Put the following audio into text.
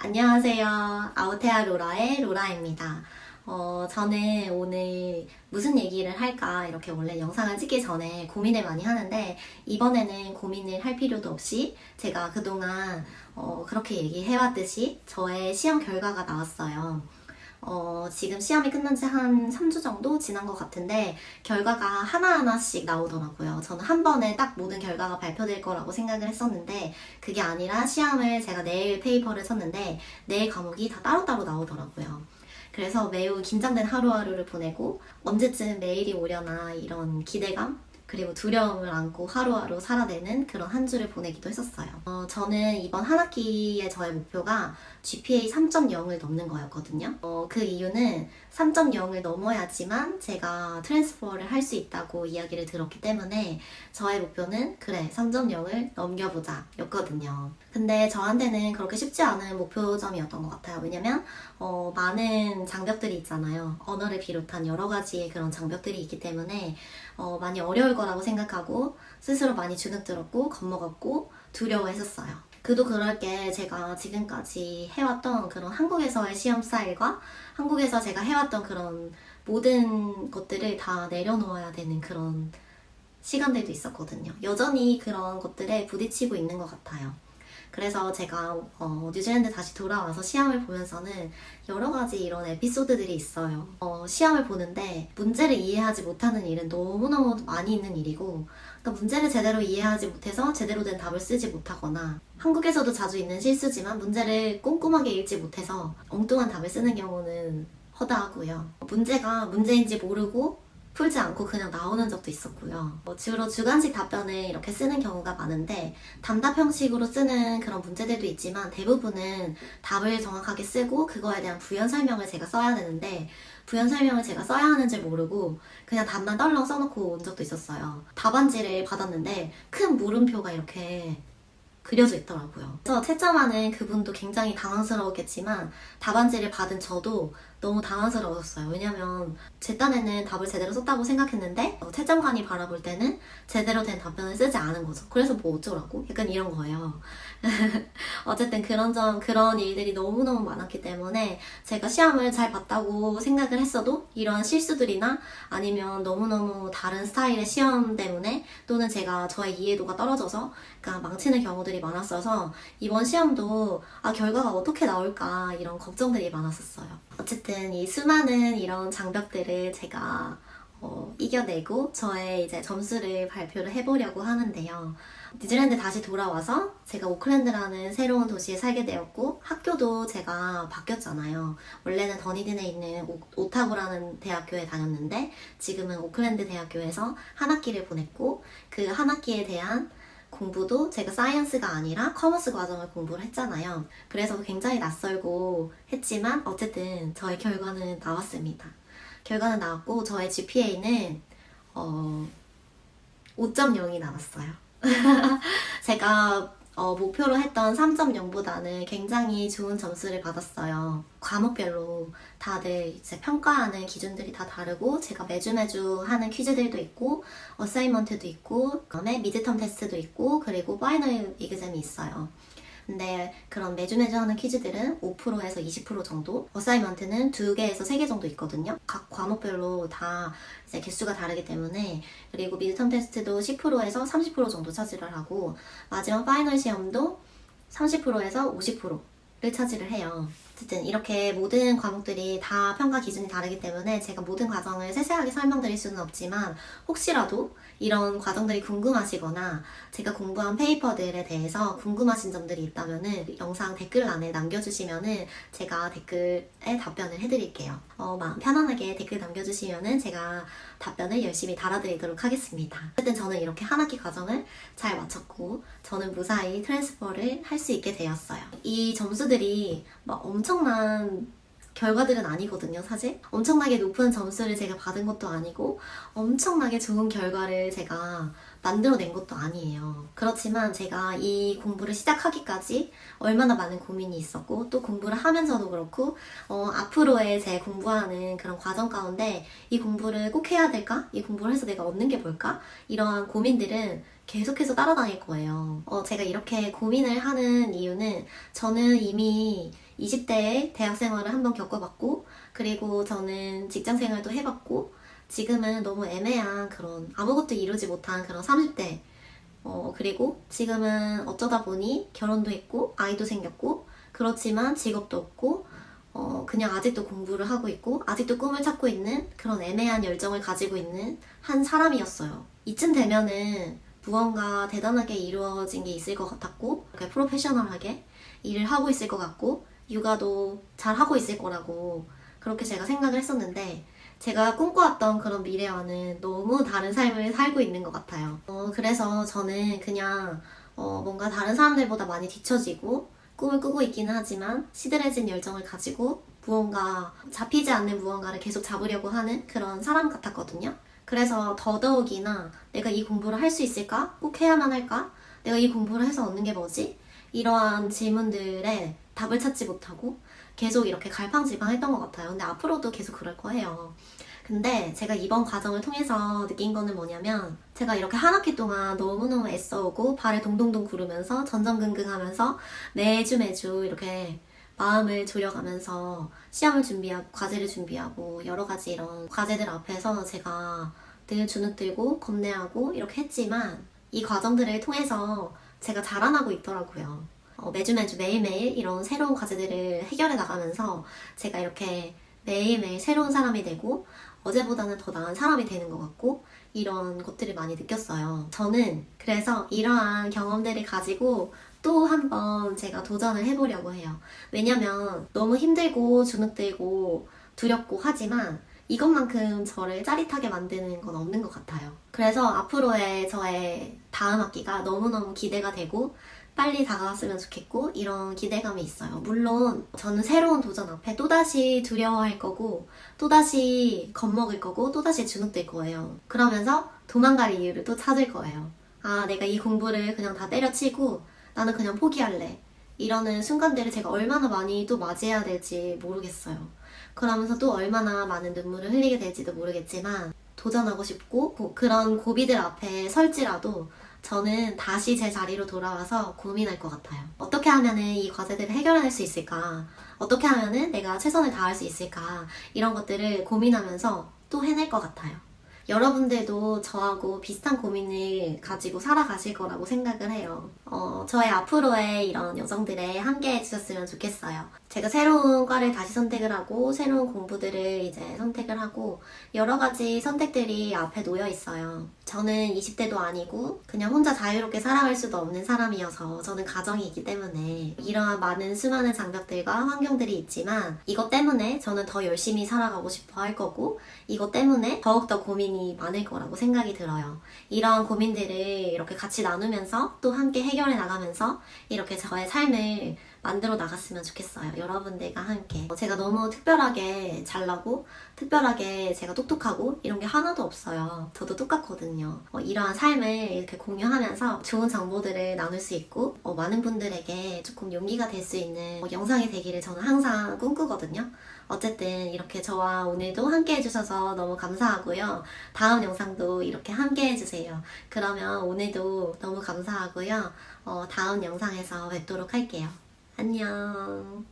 안녕하세요. 아우테아 로라의 로라입니다. 저는 오늘 무슨 얘기를 할까 이렇게 원래 영상을 찍기 전에 고민을 많이 하는데 이번에는 고민을 할 필요도 없이 제가 그동안 그렇게 얘기해왔듯이 저의 시험 결과가 나왔어요. 지금 시험이 끝난 지 한 3주 정도 지난 것 같은데 결과가 하나하나씩 나오더라고요. 저는 한 번에 딱 모든 결과가 발표될 거라고 생각을 했었는데 그게 아니라 시험을 제가 내일 페이퍼를 쳤는데 내일 과목이 다 따로따로 나오더라고요. 그래서 매우 긴장된 하루하루를 보내고 언제쯤 메일이 오려나 이런 기대감 그리고 두려움을 안고 하루하루 살아내는 그런 한 주를 보내기도 했었어요. 저는 이번 한 학기의 저의 목표가 GPA 3.0을 넘는 거였거든요. 그 이유는 3.0을 넘어야지만 제가 트랜스퍼를 할 수 있다고 이야기를 들었기 때문에 저의 목표는 그래 3.0을 넘겨보자 였거든요. 근데 저한테는 그렇게 쉽지 않은 목표점이었던 것 같아요. 왜냐면 많은 장벽들이 있잖아요. 언어를 비롯한 여러 가지의 그런 장벽들이 있기 때문에 많이 어려울 거라고 생각하고 스스로 많이 주눅들었고 겁먹었고 두려워했었어요. 그도 그럴 게 제가 지금까지 해왔던 그런 한국에서의 시험 스타일과 한국에서 제가 해왔던 그런 모든 것들을 다 내려놓아야 되는 그런 시간들도 있었거든요. 여전히 그런 것들에 부딪히고 있는 것 같아요. 그래서 제가 뉴질랜드 다시 돌아와서 시험을 보면서는 여러 가지 이런 에피소드들이 있어요. 시험을 보는데 문제를 이해하지 못하는 일은 너무너무 많이 있는 일이고 그러니까 문제를 제대로 이해하지 못해서 제대로 된 답을 쓰지 못하거나 한국에서도 자주 있는 실수지만 문제를 꼼꼼하게 읽지 못해서 엉뚱한 답을 쓰는 경우는 허다하고요. 문제가 문제인지 모르고 풀지 않고 그냥 나오는 적도 있었고요. 주로 주관식 답변을 이렇게 쓰는 경우가 많은데 단답 형식으로 쓰는 그런 문제들도 있지만 대부분은 답을 정확하게 쓰고 그거에 대한 부연 설명을 제가 써야 되는데 부연 설명을 제가 써야 하는 줄 모르고 그냥 답만 떨렁 써놓고 온 적도 있었어요. 답안지를 받았는데 큰 물음표가 이렇게 그려져 있더라고요. 그래서 채점하는 그분도 굉장히 당황스러웠겠지만 답안지를 받은 저도 너무 당황스러웠어요. 왜냐면 제 딴에는 답을 제대로 썼다고 생각했는데 채점관이 바라볼 때는 제대로 된 답변을 쓰지 않은 거죠. 그래서 뭐 어쩌라고? 약간 이런 거예요. 어쨌든 그런 일들이 너무너무 많았기 때문에 제가 시험을 잘 봤다고 생각을 했어도 이런 실수들이나 아니면 너무너무 다른 스타일의 시험 때문에 또는 제가 저의 이해도가 떨어져서 그러니까 망치는 경우들이 많았어서 이번 시험도 결과가 어떻게 나올까 이런 걱정들이 많았었어요. 어쨌든 이 수많은 이런 장벽들을 제가 이겨내고 저의 이제 점수를 발표를 해보려고 하는데요. 뉴질랜드 다시 돌아와서 제가 오클랜드라는 새로운 도시에 살게 되었고 학교도 제가 바뀌었잖아요. 원래는 더니든에 있는 오타고라는 대학교에 다녔는데 지금은 오클랜드 대학교에서 한 학기를 보냈고 그 한 학기에 대한 공부도 제가 사이언스가 아니라 커머스 과정을 공부를 했잖아요. 그래서 굉장히 낯설고 했지만 어쨌든 저의 결과는 나왔습니다. 결과는 나왔고 저의 GPA는 5.0이 나왔어요. 제가 목표로 했던 3.0보다는 굉장히 좋은 점수를 받았어요. 과목별로 다들 이제 평가하는 기준들이 다 다르고 제가 매주 하는 퀴즈들도 있고 어사이먼트도 있고 그다음에 미드텀 테스트도 있고 그리고 파이널 이그잼이 있어요. 근데 그런 매주 하는 퀴즈들은 5%에서 20% 정도, 어사이먼트는 2개에서 3개 정도 있거든요. 각 과목별로 다 이제 개수가 다르기 때문에 그리고 미드텀 테스트도 10%에서 30% 정도 차지를 하고 마지막 파이널 시험도 30%에서 50%를 차지를 해요. 어쨌든 이렇게 모든 과목들이 다 평가 기준이 다르기 때문에 제가 모든 과정을 세세하게 설명드릴 수는 없지만 혹시라도 이런 과정들이 궁금하시거나 제가 공부한 페이퍼들에 대해서 궁금하신 점들이 있다면은 영상 댓글란에 남겨주시면은 제가 댓글에 답변을 해드릴게요. 마음 편안하게 댓글 남겨주시면은 제가 답변을 열심히 달아드리도록 하겠습니다. 어쨌든 저는 이렇게 한 학기 과정을 잘 마쳤고 저는 무사히 트랜스퍼를 할 수 있게 되었어요. 이 점수들이 막 엄청난 결과들은 아니거든요, 사실. 엄청나게 높은 점수를 제가 받은 것도 아니고 엄청나게 좋은 결과를 제가 만들어낸 것도 아니에요. 그렇지만 제가 이 공부를 시작하기까지 얼마나 많은 고민이 있었고 또 공부를 하면서도 그렇고 앞으로의 제 공부하는 그런 과정 가운데 이 공부를 꼭 해야 될까? 이 공부를 해서 내가 얻는 게 뭘까? 이러한 고민들은 계속해서 따라다닐 거예요. 제가 이렇게 고민을 하는 이유는 저는 이미 20대에 대학 생활을 한번 겪어봤고, 그리고 저는 직장 생활도 해봤고, 지금은 너무 애매한 그런 아무것도 이루지 못한 그런 30대. 그리고 지금은 어쩌다 보니 결혼도 했고, 아이도 생겼고, 그렇지만 직업도 없고, 그냥 아직도 공부를 하고 있고, 아직도 꿈을 찾고 있는 그런 애매한 열정을 가지고 있는 한 사람이었어요. 이쯤 되면은 무언가 대단하게 이루어진 게 있을 것 같았고, 이렇게 프로페셔널하게 일을 하고 있을 것 같고, 육아도 잘 하고 있을 거라고 그렇게 제가 생각을 했었는데, 제가 꿈꿔왔던 그런 미래와는 너무 다른 삶을 살고 있는 것 같아요. 그래서 저는 그냥 뭔가 다른 사람들보다 많이 뒤처지고 꿈을 꾸고 있기는 하지만 시들해진 열정을 가지고 무언가 잡히지 않는 무언가를 계속 잡으려고 하는 그런 사람 같았거든요. 그래서 더더욱이나 내가 이 공부를 할 수 있을까? 꼭 해야만 할까? 내가 이 공부를 해서 얻는 게 뭐지? 이러한 질문들에 답을 찾지 못하고 계속 이렇게 갈팡질팡했던 것 같아요. 근데 앞으로도 계속 그럴 거예요. 근데 제가 이번 과정을 통해서 느낀 거는 뭐냐면, 제가 이렇게 한 학기 동안 너무너무 애써오고 발을 동동동 구르면서 전전긍긍하면서 매주 이렇게 마음을 졸여가면서 시험을 준비하고 과제를 준비하고 여러 가지 이런 과제들 앞에서 제가 늘 주눅들고 겁내하고 이렇게 했지만, 이 과정들을 통해서 제가 자라나고 있더라고요. 매일매일 이런 새로운 과제들을 해결해 나가면서 제가 이렇게 매일매일 새로운 사람이 되고 어제보다는 더 나은 사람이 되는 것 같고, 이런 것들을 많이 느꼈어요. 저는 그래서 이러한 경험들을 가지고 또 한번 제가 도전을 해보려고 해요. 왜냐면 너무 힘들고 주눅들고 두렵고 하지만 이것만큼 저를 짜릿하게 만드는 건 없는 것 같아요. 그래서 앞으로의 저의 다음 학기가 너무너무 기대가 되고 빨리 다가왔으면 좋겠고, 이런 기대감이 있어요. 물론 저는 새로운 도전 앞에 또다시 두려워할 거고, 또다시 겁먹을 거고, 또다시 주눅들 거예요. 그러면서 도망갈 이유를 또 찾을 거예요. 아, 내가 이 공부를 그냥 다 때려치고 나는 그냥 포기할래, 이러는 순간들을 제가 얼마나 많이 또 맞이해야 될지 모르겠어요. 그러면서 또 얼마나 많은 눈물을 흘리게 될지도 모르겠지만, 도전하고 싶고 그런 고비들 앞에 설지라도 저는 다시 제 자리로 돌아와서 고민할 것 같아요. 어떻게 하면은 이 과제들을 해결해낼 수 있을까? 어떻게 하면은 내가 최선을 다할 수 있을까? 이런 것들을 고민하면서 또 해낼 것 같아요. 여러분들도 저하고 비슷한 고민을 가지고 살아가실 거라고 생각을 해요. 저의 앞으로의 이런 여정들에 함께 해주셨으면 좋겠어요. 제가 새로운 과를 다시 선택을 하고 새로운 공부들을 이제 선택을 하고 여러 가지 선택들이 앞에 놓여 있어요. 저는 20대도 아니고 그냥 혼자 자유롭게 살아갈 수도 없는 사람이어서, 저는 가정이 있기 때문에 이러한 많은 수많은 장벽들과 환경들이 있지만, 이것 때문에 저는 더 열심히 살아가고 싶어 할 거고, 이것 때문에 더욱더 고민이 많을 거라고 생각이 들어요. 이런 고민들을 이렇게 같이 나누면서 또 함께 해결해 나가면서 이렇게 저의 삶을 만들어 나갔으면 좋겠어요. 여러분들과 함께. 제가 너무 특별하게 잘나고 특별하게 제가 똑똑하고 이런 게 하나도 없어요. 저도 똑같거든요. 이러한 삶을 이렇게 공유하면서 좋은 정보들을 나눌 수 있고 많은 분들에게 조금 용기가 될 수 있는 영상이 되기를 저는 항상 꿈꾸거든요. 어쨌든 이렇게 저와 오늘도 함께 해주셔서 너무 감사하고요. 다음 영상도 이렇게 함께 해주세요. 그러면 오늘도 너무 감사하고요. 다음 영상에서 뵙도록 할게요. 안녕.